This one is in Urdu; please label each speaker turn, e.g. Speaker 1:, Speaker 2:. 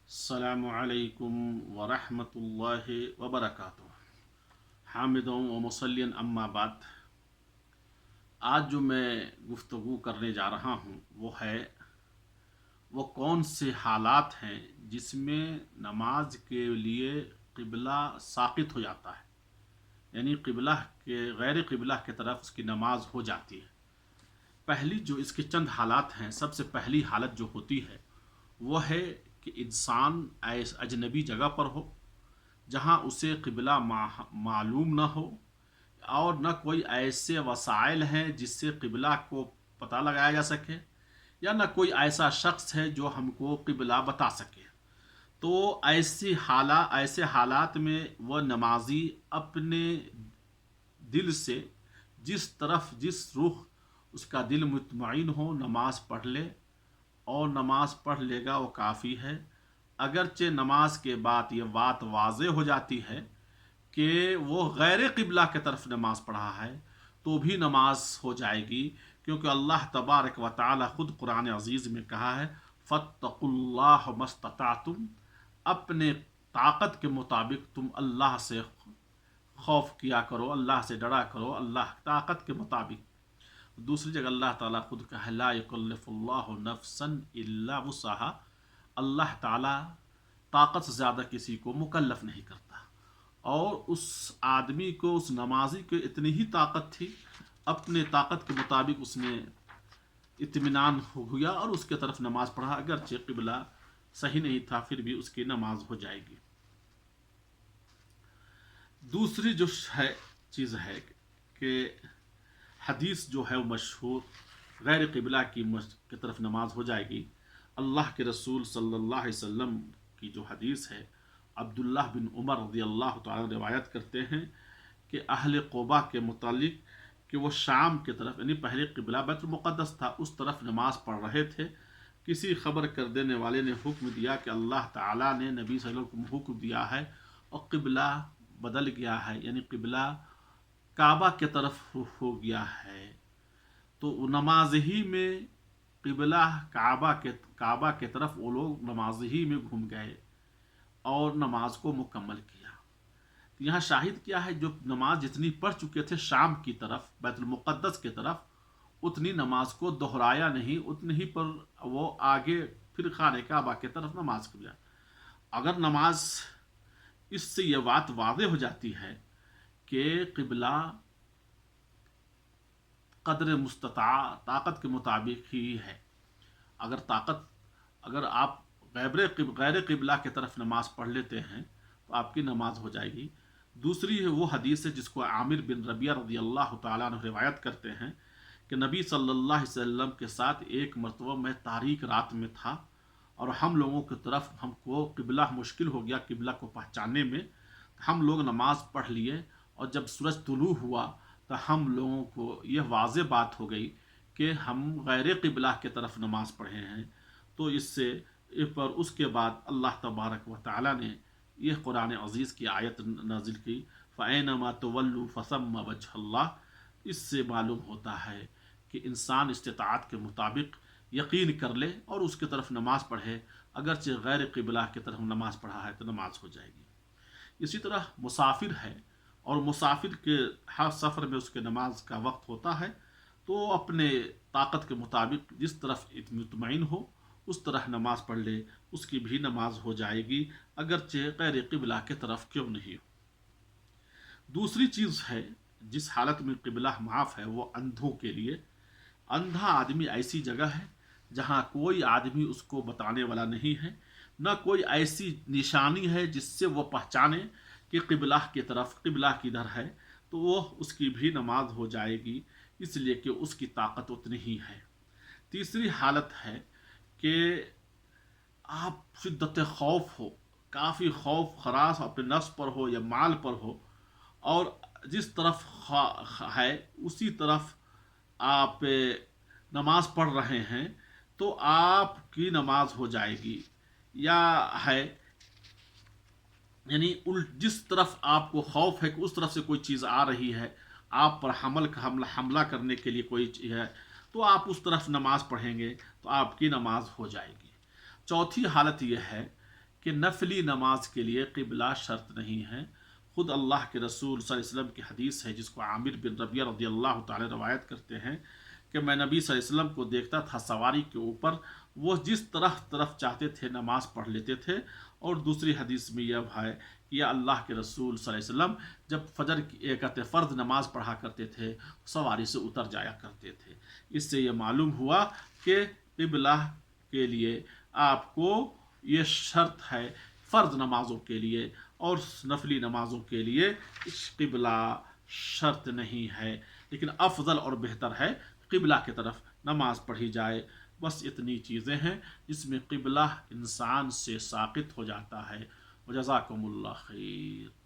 Speaker 1: السلام علیکم ورحمۃ اللہ وبرکاتہ۔ حامدوں و مصلین اما بعد، آج جو میں گفتگو کرنے جا رہا ہوں وہ کون سے حالات ہیں جس میں نماز کے لیے قبلہ ساقط ہو جاتا ہے، یعنی قبلہ کے غیر قبلہ کی طرف اس کی نماز ہو جاتی ہے۔ پہلی جو اس کے چند حالات ہیں، سب سے پہلی حالت جو ہوتی ہے وہ ہے کہ انسان اجنبی جگہ پر ہو جہاں اسے قبلہ معلوم نہ ہو، اور نہ کوئی ایسے وسائل ہیں جس سے قبلہ کو پتہ لگایا جا سکے، یا نہ کوئی ایسا شخص ہے جو ہم کو قبلہ بتا سکے۔ تو ایسے حالات میں وہ نمازی اپنے دل سے جس رخ اس کا دل مطمئن ہو نماز پڑھ لے، اور نماز پڑھ لے گا وہ کافی ہے۔ اگرچہ نماز کے بعد یہ بات واضح ہو جاتی ہے کہ وہ غیر قبلہ کی طرف نماز پڑھا ہے، تو بھی نماز ہو جائے گی، کیونکہ اللہ تبارک و تعالی خود قرآن عزیز میں کہا ہے فاتقوا اللہ ما استطعتم، اپنے طاقت کے مطابق تم اللہ سے خوف کیا کرو، اللہ سے ڈرا کرو، اللہ طاقت کے مطابق۔ دوسری جگہ اللہ تعالیٰ خود کہا لا یکلف اللہ نفسا الا وسعها، اللہ تعالیٰ طاقت سے زیادہ کسی کو مکلف نہیں کرتا، اور اس آدمی کو، اس نمازی کو اتنی ہی طاقت تھی، اپنے طاقت کے مطابق اس نے اطمینان ہوا اور اس کے طرف نماز پڑھا، اگرچہ قبلہ صحیح نہیں تھا پھر بھی اس کی نماز ہو جائے گی۔ دوسری جو چیز ہے کہ حدیث جو ہے وہ مشہور غیر قبلہ کی طرف نماز ہو جائے گی۔ اللہ کے رسول صلی اللہ علیہ وسلم کی جو حدیث ہے، عبداللہ بن عمر رضی اللہ تعالی روایت کرتے ہیں کہ اہل قباء کے متعلق کہ وہ شام کی طرف، یعنی پہلے قبلہ بیت المقدس تھا، اس طرف نماز پڑھ رہے تھے۔ کسی خبر کر دینے والے نے حکم دیا کہ اللہ تعالیٰ نے نبی صلی اللہ علیہ وسلم کو حکم دیا ہے اور قبلہ بدل گیا ہے، یعنی قبلہ کعبہ کی طرف ہو گیا ہے۔ تو نماز ہی میں قبلہ کعبہ کی طرف وہ لوگ نماز ہی میں گھوم گئے اور نماز کو مکمل کیا۔ یہاں شاہد کیا ہے، جو نماز جتنی پڑھ چکے تھے شام کی طرف، بیت المقدس کی طرف، اتنی نماز کو دہرایا نہیں، اتنی ہی پر وہ آگے پھر خانہ کعبہ کی طرف نماز کیا۔ اگر نماز اس سے یہ بات واضح ہو جاتی ہے کہ قبلہ قدر مستطاع طاقت کے مطابق ہی ہے، اگر آپ غیر قبلہ کی طرف نماز پڑھ لیتے ہیں تو آپ کی نماز ہو جائے گی۔ دوسری ہے وہ حدیث ہے جس کو عامر بن ربیعہ رضی اللہ تعالیٰ عنہ روایت کرتے ہیں کہ نبی صلی اللہ علیہ وسلم کے ساتھ ایک مرتبہ میں تاریک رات میں تھا، اور ہم لوگوں کی طرف ہم کو قبلہ مشکل ہو گیا قبلہ کو پہچاننے میں، ہم لوگ نماز پڑھ لیے، اور جب سورج طلوع ہوا تو ہم لوگوں کو یہ واضح بات ہو گئی کہ ہم غیر قبلہ کی طرف نماز پڑھے ہیں۔ تو اس کے بعد اللہ تبارک و تعالی نے یہ قرآن عزیز کی آیت نازل کی فَأَيْنَمَا تُوَلُّوا فَثَمَّ وَجْهُ اللَّهِ۔ اس سے معلوم ہوتا ہے کہ انسان استطاعت کے مطابق یقین کر لے اور اس کی طرف نماز پڑھے، اگرچہ غیر قبلہ کی طرف نماز پڑھا ہے تو نماز ہو جائے گی۔ اسی طرح مسافر ہے، اور مسافر کے ہر سفر میں اس کے نماز کا وقت ہوتا ہے، تو اپنے طاقت کے مطابق جس طرف مطمئن ہو اس طرح نماز پڑھ لے، اس کی بھی نماز ہو جائے گی، اگرچہ غیر قبلہ کی طرف کیوں نہیں ہو۔ دوسری چیز ہے جس حالت میں قبلہ معاف ہے، وہ اندھوں کے لیے۔ اندھا آدمی ایسی جگہ ہے جہاں کوئی آدمی اس کو بتانے والا نہیں ہے، نہ کوئی ایسی نشانی ہے جس سے وہ پہچانے کہ قبلہ کی طرف قبلہ کدھر ہے، تو وہ اس کی بھی نماز ہو جائے گی، اس لیے کہ اس کی طاقت اتنی ہی ہے۔ تیسری حالت ہے کہ آپ شدت خوف ہو، کافی خوف خراش اپنے نفس پر ہو یا مال پر ہو، اور جس طرف ہے اسی طرف آپ نماز پڑھ رہے ہیں، تو آپ کی نماز ہو جائے گی۔ یا ہے یعنی جس طرف آپ کو خوف ہے کہ اس طرف سے کوئی چیز آ رہی ہے، آپ پر حملہ کرنے کے لیے کوئی چیز ہے، تو آپ اس طرف نماز پڑھیں گے تو آپ کی نماز ہو جائے گی۔ چوتھی حالت یہ ہے کہ نفلی نماز کے لیے قبلہ شرط نہیں ہے۔ خود اللہ کے رسول صلی اللہ علیہ وسلم کی حدیث ہے جس کو عامر بن ربیعہ رضی اللہ تعالی روایت کرتے ہیں کہ میں نبی صلی اللہ علیہ وسلم کو دیکھتا تھا سواری کے اوپر، وہ جس طرف چاہتے تھے نماز پڑھ لیتے تھے۔ اور دوسری حدیث میں یہ ہے کہ یا اللہ کے رسول صلی اللہ علیہ وسلم جب فجر کی ایک فرض نماز پڑھا کرتے تھے سواری سے اتر جایا کرتے تھے۔ اس سے یہ معلوم ہوا کہ قبلہ کے لیے آپ کو یہ شرط ہے فرض نمازوں کے لیے، اور نفلی نمازوں کے لیے قبلہ شرط نہیں ہے، لیکن افضل اور بہتر ہے قبلہ کی طرف نماز پڑھی جائے۔ بس اتنی چیزیں ہیں جس میں قبلہ انسان سے ساقط ہو جاتا ہے۔ وجزاکم اللہ خیر۔